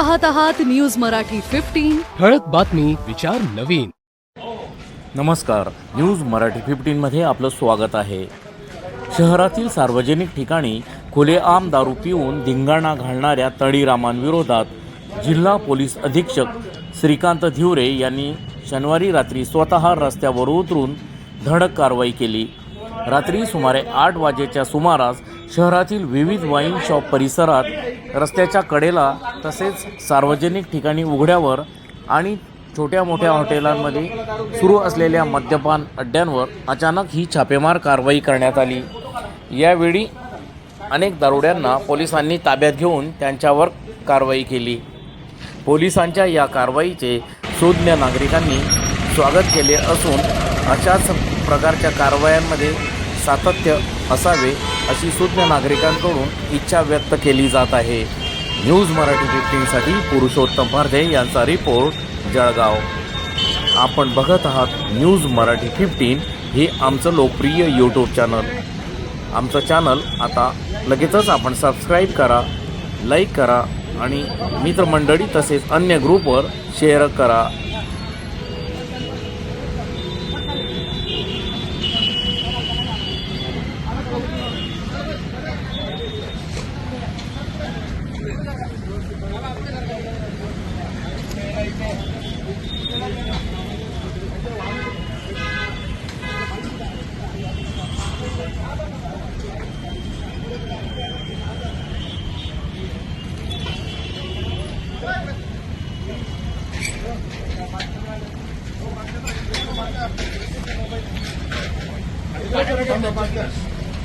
पाहत आहात न्यूज मराठी 15। ठळक बातमी, विचार नवीन। नमस्कार, न्यूज मराठी 15 मध्ये आपलं स्वागत आहे। शहरातील सार्वजनिक ठिकाणी खुलेआम दारू पिऊन धिंगाणा घालणाऱ्या तळीरामांविरोधात जिल्हा पोलीस अधीक्षक श्रीकांत धिवरे यांनी शनिवारी रात्री स्वतः रस्त्यावर उतरून धडक कारवाई केली। रात्री सुमारे 8 वाजेच्या सुमारास शहरातील विविध वाईन शॉप परिसरात, रस्त्याच्या कडेला तसेच सार्वजनिक ठिकाणी उघड्यावर आणि छोट्या मोठ्या हॉटेलांमध्ये सुरू असलेल्या मद्यपान अड्ड्यांवर अचानक ही छापेमार कारवाई करण्यात आली। यावेळी अनेक दारुड्यांना पोलिसांनी ताब्यात घेऊन त्यांच्यावर कारवाई केली। पोलिसांच्या या कारवाईचे सुज्ञ नागरिकांनी स्वागत केले असून अशाच प्रकारच्या कारवायांमध्ये सातत्य असावे अशी सुज्ञ नागरिकांकडून इच्छा व्यक्त केली जात आहे। न्यूज मराठी 15साठी पुरुषोत्तम भारदे यांचा रिपोर्ट, जळगाव। आपण बघत आहात न्यूज मराठी 15, हे आमचं लोकप्रिय यूट्यूब चॅनल। आमचं चॅनल आता लगेचच आपण सबस्क्राईब करा, लाईक करा आणि मित्रमंडळी तसेच अन्य ग्रुपवर शेअर करा।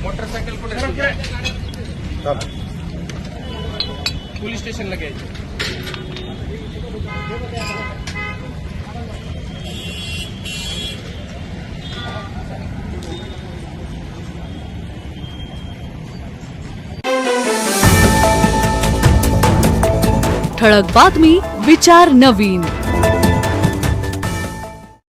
मोटरसाइकिल पुलिस स्टेशन लगे। ठळक बातमी, विचार नवीन।